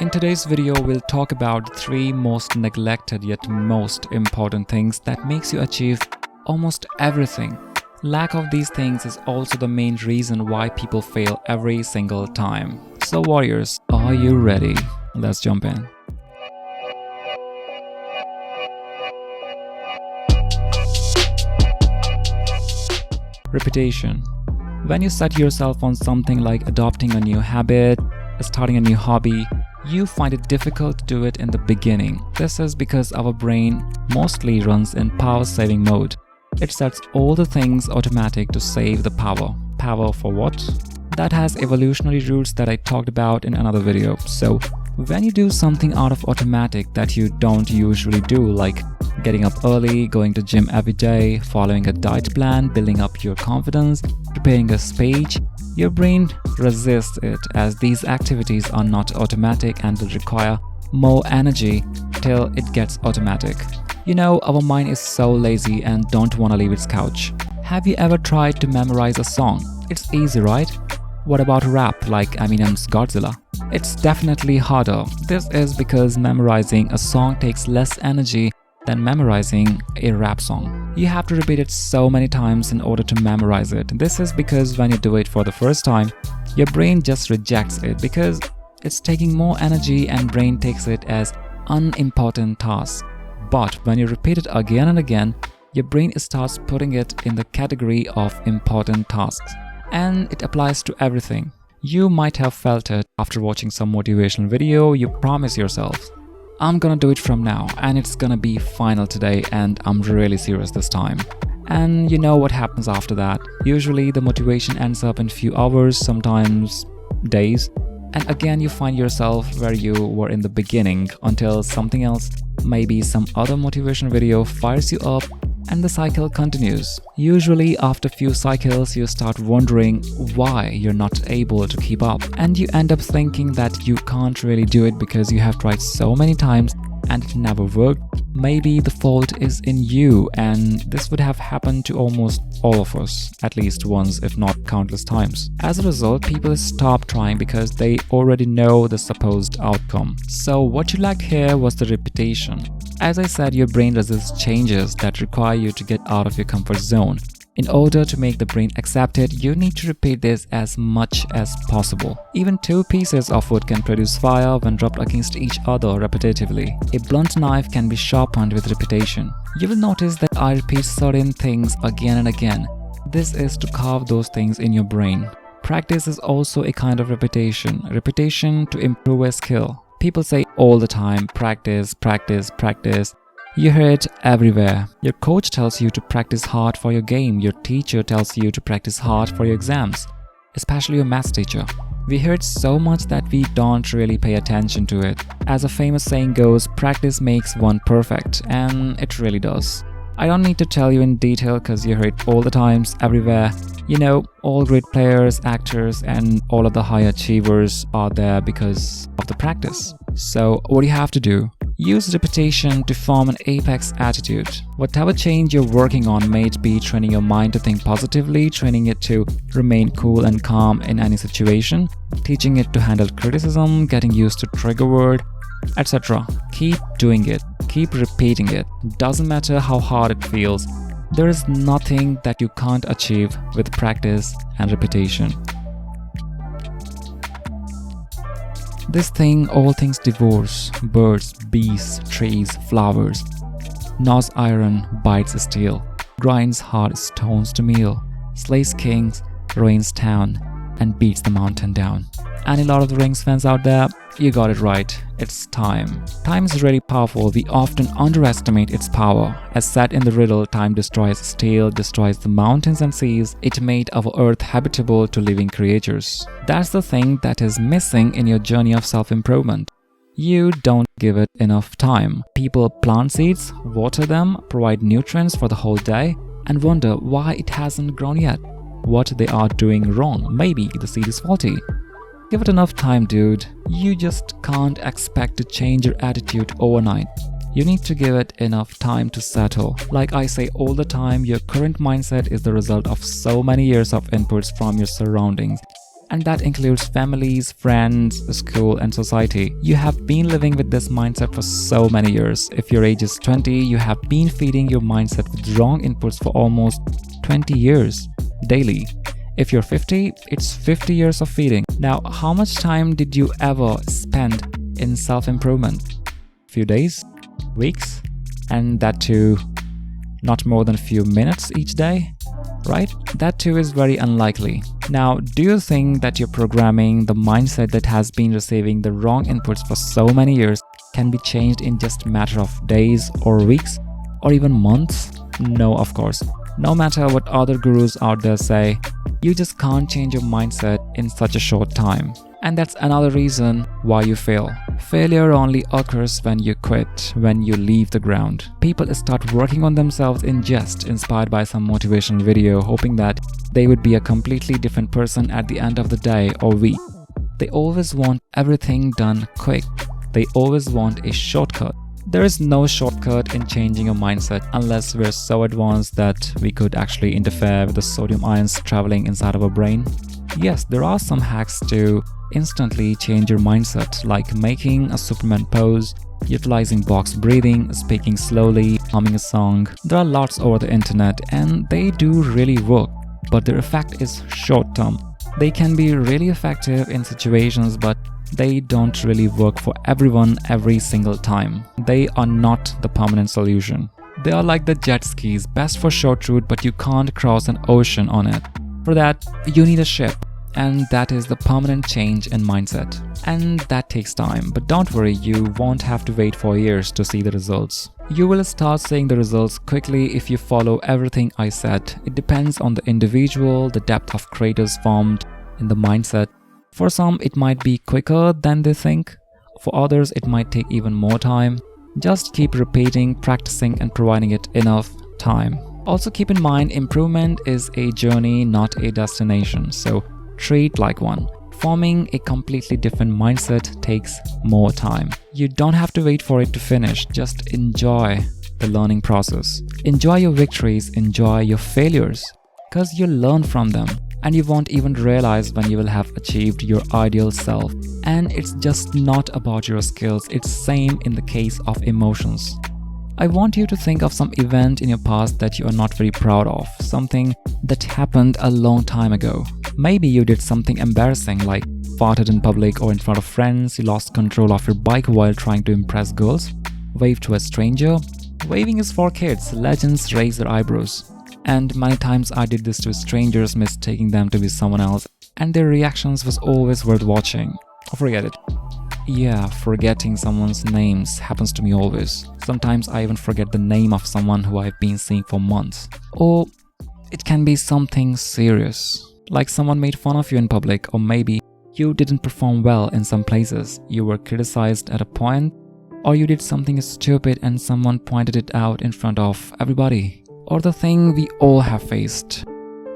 In today's video, we'll talk about 3 most neglected yet most important things that makes you achieve almost everything. Lack of these things is also the main reason why people fail every single time. So warriors, are you ready? Let's jump in. Repetition. When you set yourself on something like adopting a new habit, starting a new hobby, you find it difficult to do it in the beginning. This is because our brain mostly runs in power-saving mode. It sets all the things automatic to save the power. Power for what? That has evolutionary roots that I talked about in another video. So when you do something out of automatic that you don't usually do, like getting up early, going to gym every day, following a diet plan, building up your confidence, preparing a speech, your brain resists it as these activities are not automatic and will require more energy till it gets automatic. You know, our mind is so lazy and don't want to leave its couch. Have you ever tried to memorize a song? It's easy, right? What about rap like Eminem's Godzilla? It's definitely harder. This is because memorizing a song takes less energy than memorizing a rap song. You have to repeat it so many times in order to memorize it. This is because when you do it for the first time, your brain just rejects it because it's taking more energy and brain takes it as unimportant task. But when you repeat it again and again, your brain starts putting it in the category of important tasks. And it applies to everything. You might have felt it after watching some motivational video. You promise yourself, I'm gonna do it from now and it's gonna be final today and I'm really serious this time. And you know what happens after that. Usually the motivation ends up in few hours, sometimes days. And again you find yourself where you were in the beginning until something else, maybe some other motivation video fires you up and the cycle continues. Usually after few cycles you start wondering why you're not able to keep up, and you end up thinking that you can't really do it because you have tried so many times and it never worked. Maybe the fault is in you, and this would have happened to almost all of us at least once, if not countless times. As a result, people stop trying because they already know the supposed outcome. So what you lacked here was the repetition. As I said, your brain resists changes that require you to get out of your comfort zone. In order to make the brain accept it, you need to repeat this as much as possible. Even 2 pieces of wood can produce fire when rubbed against each other repetitively. A blunt knife can be sharpened with repetition. You will notice that I repeat certain things again and again. This is to carve those things in your brain. Practice is also a kind of repetition. Repetition to improve a skill. People say all the time, practice, practice, practice. You hear it everywhere. Your coach tells you to practice hard for your game. Your teacher tells you to practice hard for your exams, especially your maths teacher. We hear it so much that we don't really pay attention to it. As a famous saying goes, practice makes one perfect, and it really does. I don't need to tell you in detail because you hear it all the times, everywhere. You know, all great players, actors, and all of the high achievers are there because of the practice. So what do you have to do? Use repetition to form an apex attitude. Whatever change you're working on, may it be training your mind to think positively, training it to remain cool and calm in any situation, teaching it to handle criticism, getting used to trigger word, etc. Keep doing it. Keep repeating it. Doesn't matter how hard it feels. There is nothing that you can't achieve with practice and repetition. This thing all things devours, birds, beasts, trees, flowers. Gnaws iron, bites steel, grinds hard stones to meal, slays kings, ruins town, and beats the mountain down. Any Lord of the Rings fans out there? You got it right. It's time. Time is really powerful. We often underestimate its power. As said in the riddle, time destroys steel, destroys the mountains and seas. It made our earth habitable to living creatures. That's the thing that is missing in your journey of self-improvement. You don't give it enough time. People plant seeds, water them, provide nutrients for the whole day, and wonder why it hasn't grown yet. What they are doing wrong. Maybe the seed is faulty. Give it enough time, dude. You just can't expect to change your attitude overnight. You need to give it enough time to settle. Like I say all the time, your current mindset is the result of so many years of inputs from your surroundings. And that includes families, friends, school, and society. You have been living with this mindset for so many years. If your age is 20, you have been feeding your mindset with wrong inputs for almost 20 years daily. If you're 50, it's 50 years of feeding. Now, how much time did you ever spend in self-improvement? Few days? Weeks? And that too, not more than a few minutes each day? Right? That too is very unlikely. Now, do you think that your programming, the mindset that has been receiving the wrong inputs for so many years, can be changed in just a matter of days or weeks or even months? No, of course. No matter what other gurus out there say, you just can't change your mindset in such a short time. And that's another reason why you fail. Failure only occurs when you quit, when you leave the ground. People start working on themselves in jest, inspired by some motivational video, hoping that they would be a completely different person at the end of the day or week. They always want everything done quick. They always want a shortcut. There is no shortcut in changing your mindset unless we're so advanced that we could actually interfere with the sodium ions traveling inside of our brain. Yes, there are some hacks to instantly change your mindset, like making a Superman pose, utilizing box breathing, speaking slowly, humming a song. There are lots over the internet and they do really work, but their effect is short term. They can be really effective in situations, but they don't really work for everyone every single time. They are not the permanent solution. They are like the jet skis, best for short route, but you can't cross an ocean on it. For that, you need a ship. And that is the permanent change in mindset. And that takes time, but don't worry, you won't have to wait for years to see the results. You will start seeing the results quickly if you follow everything I said. It depends on the individual, the depth of craters formed in the mindset. For some, it might be quicker than they think. For others, it might take even more time. Just keep repeating, practicing, and providing it enough time. Also keep in mind, improvement is a journey, not a destination. So treat like one. Forming a completely different mindset takes more time. You don't have to wait for it to finish. Just enjoy the learning process. Enjoy your victories, enjoy your failures, because you'll learn from them and you won't even realize when you will have achieved your ideal self. And it's just not about your skills, it's same in the case of emotions. I want you to think of some event in your past that you are not very proud of, something that happened a long time ago. Maybe you did something embarrassing like farted in public or in front of friends, you lost control of your bike while trying to impress girls, waved to a stranger. Waving is for kids, legends raise their eyebrows. And many times I did this to strangers, mistaking them to be someone else, and their reactions was always worth watching. Forget it. Yeah, forgetting someone's names happens to me always. Sometimes I even forget the name of someone who I've been seeing for months. Or it can be something serious, like someone made fun of you in public, or maybe you didn't perform well in some places, you were criticized at a point, or you did something stupid and someone pointed it out in front of everybody. Or the thing we all have faced,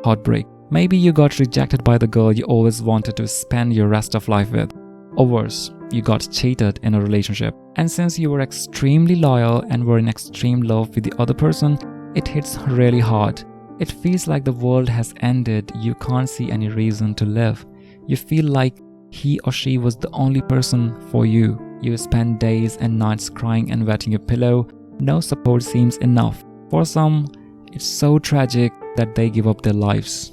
heartbreak. Maybe you got rejected by the girl you always wanted to spend your rest of life with. Or worse, you got cheated in a relationship. And since you were extremely loyal and were in extreme love with the other person, it hits really hard. It feels like the world has ended, you can't see any reason to live. You feel like he or she was the only person for you. You spend days and nights crying and wetting your pillow. No support seems enough. For some, it's so tragic that they give up their lives.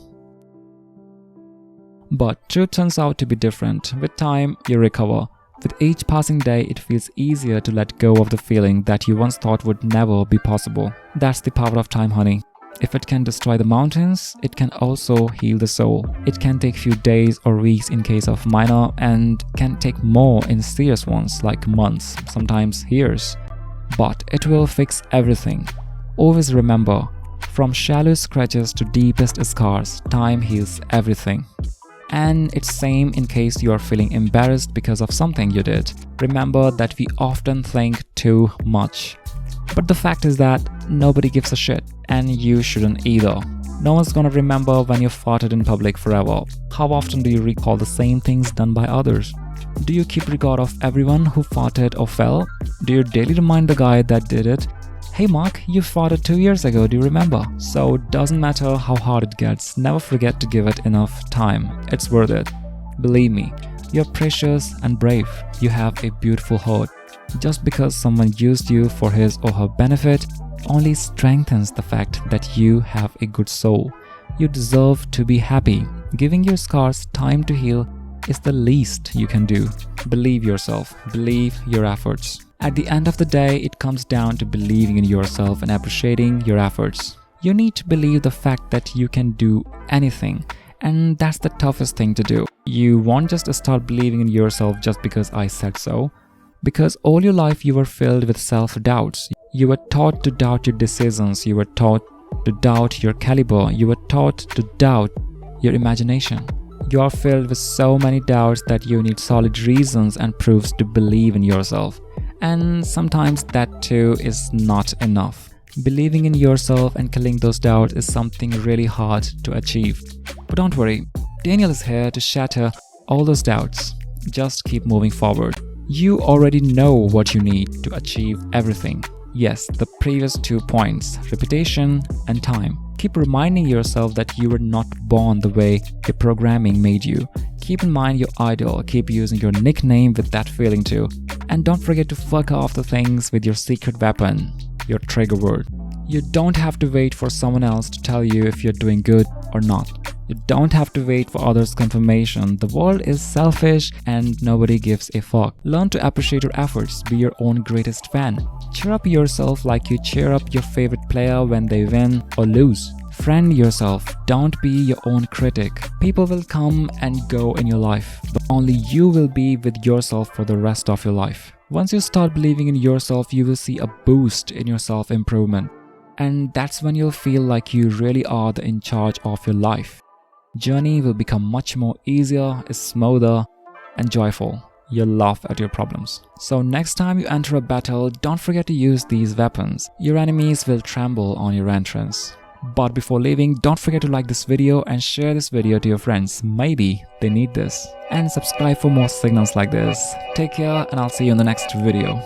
But truth turns out to be different. With time, you recover. With each passing day, it feels easier to let go of the feeling that you once thought would never be possible. That's the power of time, honey. If it can destroy the mountains, it can also heal the soul. It can take few days or weeks in case of minor, and can take more in serious ones like months, sometimes years. But it will fix everything. Always remember, from shallow scratches to deepest scars, time heals everything. And it's same in case you are feeling embarrassed because of something you did. Remember that we often think too much. But the fact is that nobody gives a shit, and you shouldn't either. No one's gonna remember when you farted in public forever. How often do you recall the same things done by others? Do you keep record of everyone who farted or fell? Do you daily remind the guy that did it? Hey Mark, you farted 2 years ago, do you remember? So doesn't matter how hard it gets, never forget to give it enough time. It's worth it. Believe me, you're precious and brave. You have a beautiful heart. Just because someone used you for his or her benefit only strengthens the fact that you have a good soul. You deserve to be happy. Giving your scars time to heal is the least you can do. Believe yourself. Believe your efforts. At the end of the day, it comes down to believing in yourself and appreciating your efforts. You need to believe the fact that you can do anything, and that's the toughest thing to do. You won't just start believing in yourself just because I said so. Because all your life you were filled with self-doubts. You were taught to doubt your decisions. You were taught to doubt your caliber. You were taught to doubt your imagination. You are filled with so many doubts that you need solid reasons and proofs to believe in yourself. And sometimes that too is not enough. Believing in yourself and killing those doubts is something really hard to achieve. But don't worry, Daniel is here to shatter all those doubts. Just keep moving forward. You already know what you need to achieve everything. Yes, the previous 2 points, reputation and time. Keep reminding yourself that you were not born the way your programming made you. Keep in mind your idol. Keep using your nickname with that feeling too. And don't forget to fuck off the things with your secret weapon, your trigger word. You don't have to wait for someone else to tell you if you're doing good or not. You don't have to wait for others' confirmation. The world is selfish and nobody gives a fuck. Learn to appreciate your efforts. Be your own greatest fan. Cheer up yourself like you cheer up your favorite player when they win or lose. Friend yourself. Don't be your own critic. People will come and go in your life, but only you will be with yourself for the rest of your life. Once you start believing in yourself, you will see a boost in your self-improvement. And that's when you'll feel like you really are in charge of your life. Journey will become much more easier, smoother, and joyful. You'll laugh at your problems. So next time you enter a battle, don't forget to use these weapons. Your enemies will tremble on your entrance. But before leaving, don't forget to like this video and share this video to your friends. Maybe they need this. And subscribe for more signals like this. Take care and I'll see you in the next video.